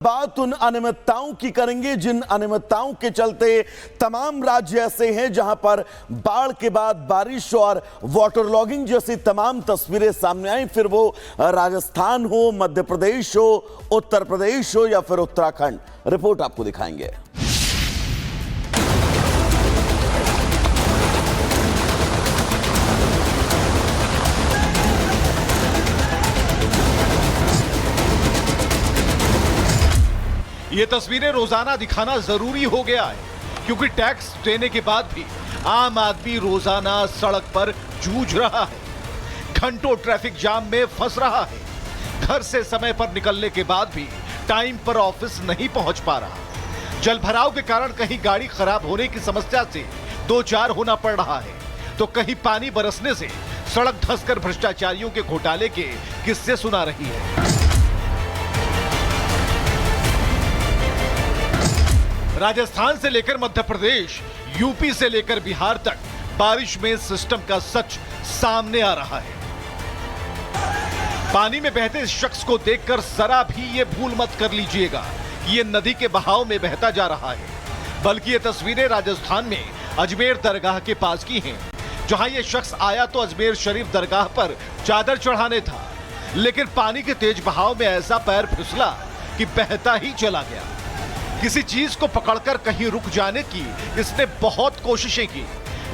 बात उन अनियमितताओं की करेंगे जिन अनियमितताओं के चलते तमाम राज्य ऐसे हैं जहां पर बाढ़ के बाद बारिश और वाटर लॉगिंग जैसी तमाम तस्वीरें सामने आई। फिर वो राजस्थान हो, मध्य प्रदेश हो, उत्तर प्रदेश हो या फिर उत्तराखंड। रिपोर्ट आपको दिखाएंगे। ये तस्वीरें रोजाना दिखाना जरूरी हो गया है, क्योंकि टैक्स देने के बाद भी आम आदमी रोजाना सड़क पर जूझ रहा है, घंटों ट्रैफिक जाम में फंस रहा है, घर से समय पर निकलने के बाद भी टाइम पर ऑफिस नहीं पहुंच पा रहा। जल भराव के कारण कहीं गाड़ी खराब होने की समस्या से दो चार होना पड़ रहा है, तो कहीं पानी बरसने से सड़क धंसकर भ्रष्टाचारियों के घोटाले के किस्से सुना रही है। राजस्थान से लेकर मध्य प्रदेश, यूपी से लेकर बिहार तक बारिश में सिस्टम का सच सामने आ रहा है। पानी में बहते इस शख्स को देखकर जरा भी ये भूल मत कर लीजिएगा कि ये नदी के बहाव में बहता जा रहा है, बल्कि ये तस्वीरें राजस्थान में अजमेर दरगाह के पास की हैं, जहां ये शख्स आया तो अजमेर शरीफ दरगाह पर चादर चढ़ाने था, लेकिन पानी के तेज बहाव में ऐसा पैर फिसला कि बहता ही चला गया। किसी चीज को पकड़कर कहीं रुक जाने की इसने बहुत कोशिशें की,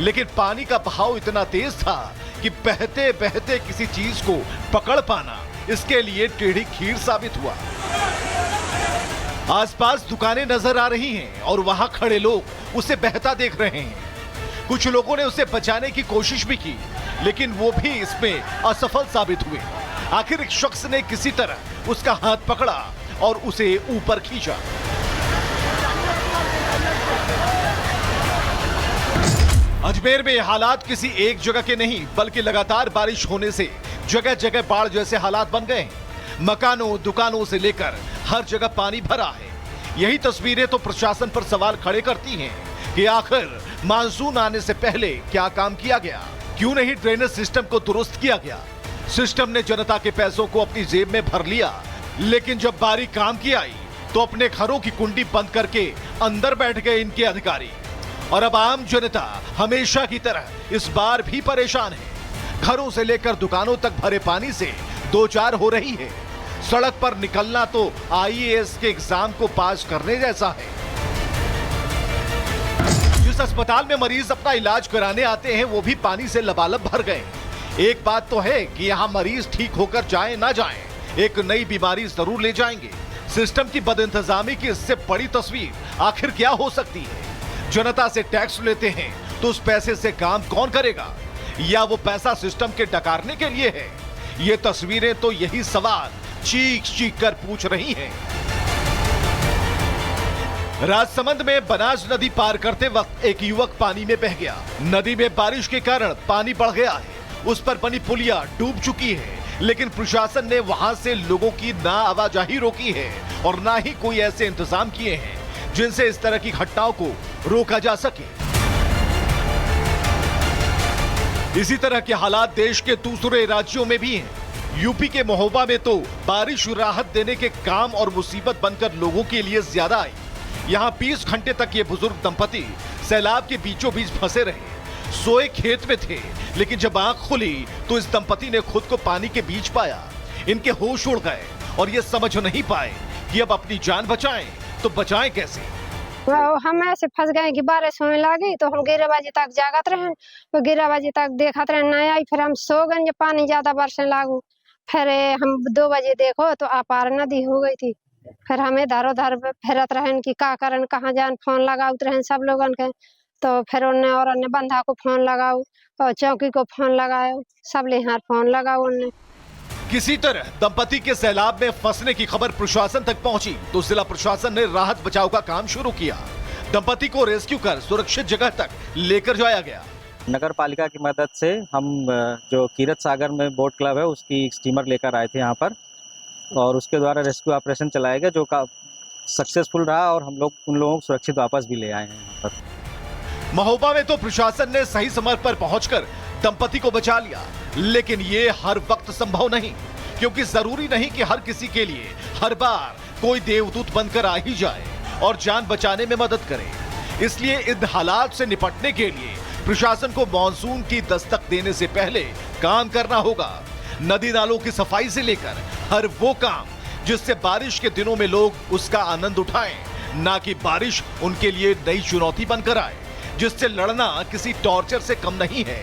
लेकिन पानी का बहाव इतना तेज था कि बहते बहते किसी चीज को पकड़ पाना इसके लिए टेढ़ी खीर साबित हुआ। आसपास दुकानें नजर आ रही हैं और वहां खड़े लोग उसे बहता देख रहे हैं। कुछ लोगों ने उसे बचाने की कोशिश भी की, लेकिन वो भी इसमें असफल साबित हुए। आखिर एक शख्स ने किसी तरह उसका हाथ पकड़ा और उसे ऊपर खींचा। अजमेर में हालात किसी एक जगह के नहीं, बल्कि लगातार बारिश होने से जगह जगह बाढ़ जैसे हालात बन गए हैं। मकानों, दुकानों से लेकर हर जगह पानी भरा है। यही तस्वीरें तो प्रशासन पर सवाल खड़े करती हैं कि आखिर मानसून आने से पहले क्या काम किया गया, क्यों नहीं ड्रेनेज सिस्टम को दुरुस्त किया गया। सिस्टम ने जनता के पैसों को अपनी जेब में भर लिया, लेकिन जब बारी काम की आई तो अपने घरों की कुंडी बंद करके अंदर बैठ गए इनके अधिकारी। और अब आम जनता हमेशा की तरह इस बार भी परेशान है। घरों से लेकर दुकानों तक भरे पानी से दो चार हो रही है। सड़क पर निकलना तो IAS के एग्जाम को पास करने जैसा है। जिस अस्पताल में मरीज अपना इलाज कराने आते हैं वो भी पानी से लबालब भर गए। एक बात तो है कि यहाँ मरीज ठीक होकर जाए ना जाए, एक नई बीमारी जरूर ले जाएंगे। सिस्टम की बदइंतजामी की इससे बड़ी तस्वीर आखिर क्या हो सकती है। जनता से टैक्स लेते हैं तो उस पैसे से काम कौन करेगा, या वो पैसा सिस्टम के डकारने के लिए है। ये तस्वीरें तो यही सवाल चीख चीख कर पूछ रही हैं। राजसमंद में बनास नदी पार करते वक्त एक युवक पानी में बह गया। नदी में बारिश के कारण पानी बढ़ गया है, उस पर बनी पुलिया डूब चुकी है, लेकिन प्रशासन ने वहां से लोगों की ना आवाजाही रोकी है और ना ही कोई ऐसे इंतजाम किए हैं जिनसे इस तरह की घटनाओं को रोका जा सके। इसी तरह के हालात देश के दूसरे राज्यों में भी हैं। यूपी के महोबा में तो बारिश राहत देने के काम और मुसीबत बनकर लोगों के लिए ज्यादा आई। यहाँ 20 घंटे तक ये बुजुर्ग दंपति सैलाब के बीचों बीच फंसे रहे। सोए खेत में थे, लेकिन जब आंख खुली तो इस दंपति ने खुद को पानी के बीच पाया। इनके होश उड़ गए और ये समझ नहीं पाए कि अब अपनी जान बचाएं तो बचाएं कैसे। हम ऐसे फंस गए कि बारिश होने लगी तो हम 11 बजे तक जागत रहे, तो 11 बजे तक देखते रहे नहीं आई। फिर हम सो गए जब पानी ज्यादा बरसने लागू। फिर हम 2 बजे देखो तो अपार नदी हो गई थी। फिर हम इधर उधर फिरत रहे कि का करन, कहाँ जान, फोन लगाउत रहे सब लोगन के। तो फिर उन्ने और अन्य बंधा को फोन लगाओ और चौकी को फोन लगाओ, सब ले यहाँ फोन लगाओ उन्ने। किसी तरह दंपति के सैलाब में फंसने की खबर प्रशासन तक पहुंची तो जिला प्रशासन ने राहत बचाव का काम शुरू किया। दंपति को रेस्क्यू कर सुरक्षित जगह तक लेकर जाया गया। नगर पालिका की मदद से हम जो कीरत सागर में बोट क्लब है उसकी स्टीमर लेकर आए थे यहाँ पर, और उसके द्वारा रेस्क्यू ऑपरेशन चलाया गया जो सक्सेसफुल रहा, और हम लोग उन लोगों को सुरक्षित वापस भी ले आए हैं यहाँ पर। महोबा में तो प्रशासन ने सही समय पर पहुंचकर दंपति को बचा लिया, लेकिन ये हर वक्त संभव नहीं, क्योंकि जरूरी नहीं कि हर किसी के लिए हर बार कोई देवदूत बनकर आ ही जाए और जान बचाने में मदद करे। इसलिए इन हालात से निपटने के लिए प्रशासन को मानसून की दस्तक देने से पहले काम करना होगा। नदी नालों की सफाई से लेकर हर वो काम जिससे बारिश के दिनों में लोग उसका आनंद उठाएं, ना कि बारिश उनके लिए नई चुनौती बनकर आए जिससे लड़ना किसी टॉर्चर से कम नहीं है।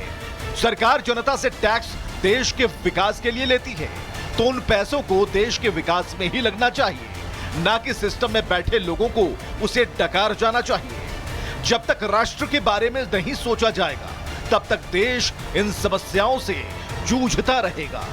सरकार जनता से टैक्स देश के विकास के लिए लेती है, तो उन पैसों को देश के विकास में ही लगना चाहिए, ना कि सिस्टम में बैठे लोगों को उसे डकार जाना चाहिए। जब तक राष्ट्र के बारे में नहीं सोचा जाएगा, तब तक देश इन समस्याओं से जूझता रहेगा।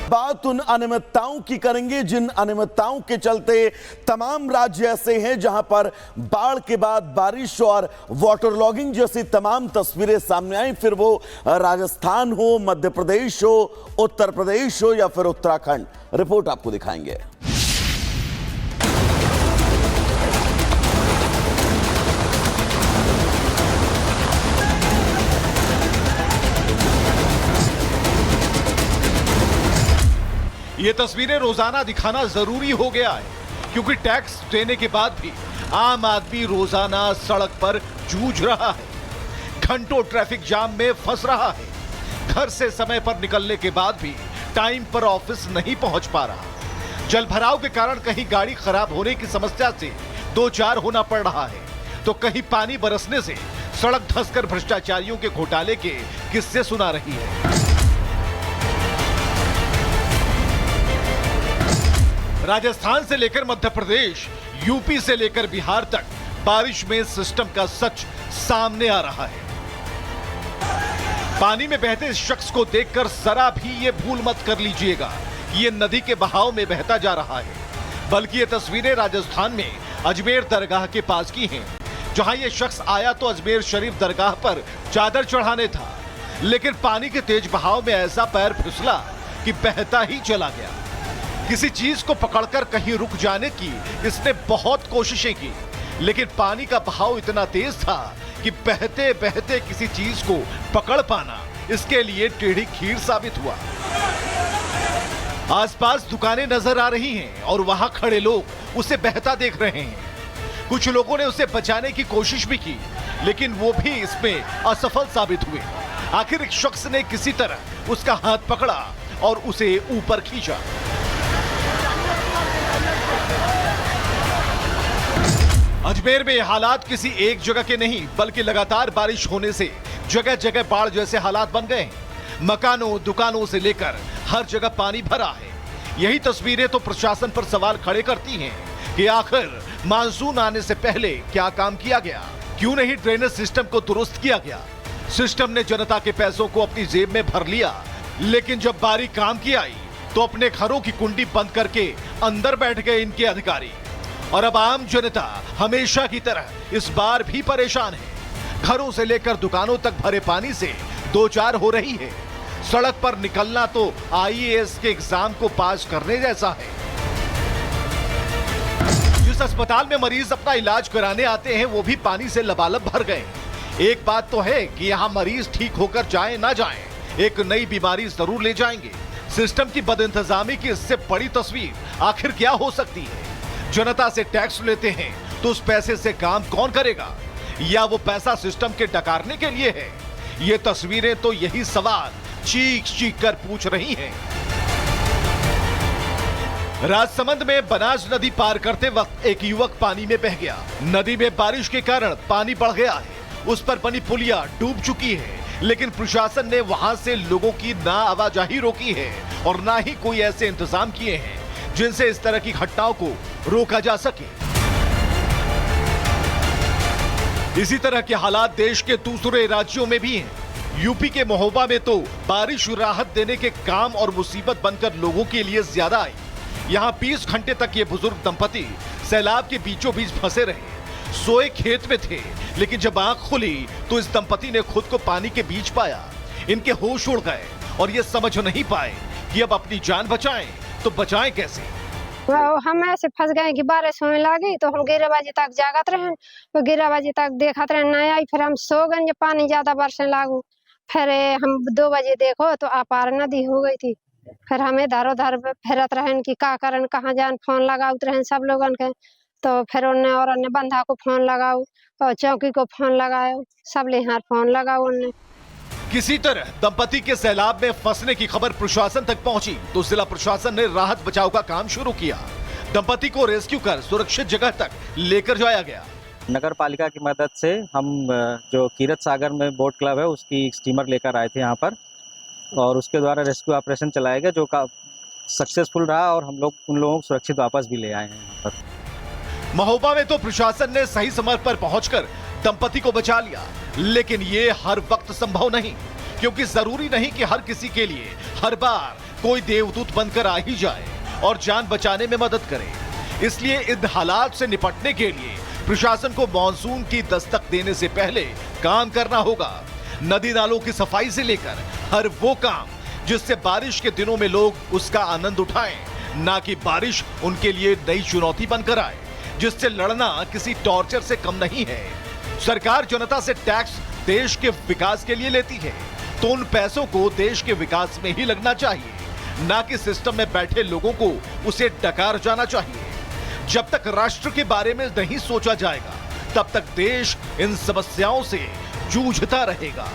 बात उन अनियमितताओं की करेंगे जिन अनियमितताओं के चलते तमाम राज्य ऐसे हैं जहां पर बाढ़ के बाद बारिश और वाटर लॉगिंग जैसी तमाम तस्वीरें सामने आई, फिर वो राजस्थान हो, मध्य प्रदेश हो, उत्तर प्रदेश हो या फिर उत्तराखंड। रिपोर्ट आपको दिखाएंगे। ये तस्वीरें रोजाना दिखाना जरूरी हो गया है, क्योंकि टैक्स देने के बाद भी आम आदमी रोजाना सड़क पर जूझ रहा है, घंटों ट्रैफिक जाम में फंस रहा है, घर से समय पर निकलने के बाद भी टाइम पर ऑफिस नहीं पहुंच पा रहा। जल भराव के कारण कहीं गाड़ी खराब होने की समस्या से दो चार होना पड़ रहा है, तो कहीं पानी बरसने से सड़क धंसकर भ्रष्टाचारियों के घोटाले के किस्से सुना रही है। राजस्थान से लेकर मध्य प्रदेश, यूपी से लेकर बिहार तक बारिश में सिस्टम का सच सामने आ रहा है। पानी में बहते इस शख्स को देखकर जरा भी ये भूल मत कर लीजिएगा कि ये नदी के बहाव में बहता जा रहा है, बल्कि ये तस्वीरें राजस्थान में अजमेर दरगाह के पास की हैं, जहां ये शख्स आया तो अजमेर शरीफ दरगाह पर चादर चढ़ाने था, लेकिन पानी के तेज बहाव में ऐसा पैर फिसला कि बहता ही चला गया। किसी चीज को पकड़कर कहीं रुक जाने की इसने बहुत कोशिशें की, लेकिन पानी का बहाव इतना तेज था कि बहते बहते किसी चीज को पकड़ पाना इसके लिए टेढ़ी खीर साबित हुआ। आसपास दुकानें नजर आ रही हैं और वहां खड़े लोग उसे बहता देख रहे हैं। कुछ लोगों ने उसे बचाने की कोशिश भी की, लेकिन वो भी इसमें असफल साबित हुए। आखिर एक शख्स ने किसी तरह उसका हाथ पकड़ा और उसे ऊपर खींचा। अजमेर में हालात किसी एक जगह के नहीं, बल्कि लगातार बारिश होने से जगह जगह बाढ़ जैसे हालात बन गए हैं। मकानों, दुकानों से लेकर हर जगह पानी भरा है। यही तस्वीरें तो प्रशासन पर सवाल खड़े करती हैं कि आखिर मानसून आने से पहले क्या काम किया गया, क्यों नहीं ड्रेनेज सिस्टम को दुरुस्त किया गया। सिस्टम ने जनता के पैसों को अपनी जेब में भर लिया, लेकिन जब बारी काम की आई तो अपने घरों की कुंडी बंद करके अंदर बैठ गए इनके अधिकारी। और अब आम जनता हमेशा की तरह इस बार भी परेशान है। घरों से लेकर दुकानों तक भरे पानी से दो चार हो रही है। सड़क पर निकलना तो IAS के एग्जाम को पास करने जैसा है। जिस अस्पताल में मरीज अपना इलाज कराने आते हैं वो भी पानी से लबालब भर गए। एक बात तो है कि यहाँ मरीज ठीक होकर जाए ना जाए, एक नई बीमारी जरूर ले जाएंगे। सिस्टम की बदइंतजामी की इससे बड़ी तस्वीर आखिर क्या हो सकती है। जनता से टैक्स लेते हैं तो उस पैसे से काम कौन करेगा, या वो पैसा सिस्टम के डकारने के लिए है। ये तस्वीरें तो यही सवाल चीख चीख कर पूछ रही हैं। राजसमंद में बनास नदी पार करते वक्त एक युवक पानी में बह गया। नदी में बारिश के कारण पानी बढ़ गया है, उस पर बनी पुलिया डूब चुकी है, लेकिन प्रशासन ने वहां से लोगों की ना आवाजाही रोकी है और ना ही कोई ऐसे इंतजाम किए हैं जिनसे इस तरह की घटनाओं को रोका जा सके। इसी तरह के हालात देश के दूसरे राज्यों में भी हैं। यूपी के महोबा में तो बारिश राहत देने के काम और मुसीबत बनकर लोगों के लिए ज्यादा आई। यहाँ 20 घंटे तक ये बुजुर्ग दंपति सैलाब के बीचों बीच फंसे रहे। सोए खेत में थे, लेकिन जब आंख खुली तो इस दंपति ने खुद को पानी के बीच पाया। इनके होश उड़ गए और ये समझ नहीं पाए कि अब अपनी जान बचाएं तो बचाएं कैसे। हम ऐसे फंस गए कि बारिश होने लगी तो हम 11 बजे तक जागत रहे, तो 11 बजे तक देखते रहे नहीं आई। फिर हम सो गए जब पानी ज्यादा बरसने लागू। फिर हम 2 बजे देखो तो अपार नदी हो गई थी। फिर हम इधर उधर फिरत रहन कि का करन कहाँ जान, फोन लगाउत रहन सब लोगन के। तो फिर उन्ने और अन्य बंधा को फोन लगाओ और चौकी को फोन लगाओ, सब ले यहाँ फोन लगाओ उन्ने। किसी तरह दंपति के सैलाब में फंसने की खबर प्रशासन तक पहुंची तो जिला प्रशासन ने राहत बचाव का काम शुरू किया। दंपति को रेस्क्यू कर सुरक्षित जगह तक लेकर जाया गया। नगर पालिका की मदद से हम जो कीरत सागर में बोट क्लब है उसकी स्टीमर लेकर आए थे यहाँ पर, और उसके द्वारा रेस्क्यू ऑपरेशन चलाया गया जो सक्सेसफुल रहा, और हम लोग उन लोगों को सुरक्षित वापस भी ले आए हैं यहाँ पर। महोबा में तो प्रशासन ने सही समय पर पहुंचकर दंपति को बचा लिया, लेकिन ये हर वक्त संभव नहीं, क्योंकि जरूरी नहीं कि हर किसी के लिए हर बार कोई देवदूत बनकर आ ही जाए और जान बचाने में मदद करे। इसलिए इन हालात से निपटने के लिए प्रशासन को मानसून की दस्तक देने से पहले काम करना होगा। नदी नालों की सफाई से लेकर हर वो काम जिससे बारिश के दिनों में लोग उसका आनंद उठाएं, ना कि बारिश उनके लिए नई चुनौती बनकर आए, जिससे लड़ना किसी टॉर्चर से कम नहीं है। सरकार जनता से टैक्स देश के विकास के लिए लेती है, तो उन पैसों को देश के विकास में ही लगना चाहिए, ना कि सिस्टम में बैठे लोगों को उसे डकार जाना चाहिए। जब तक राष्ट्र के बारे में नहीं सोचा जाएगा, तब तक देश इन समस्याओं से जूझता रहेगा।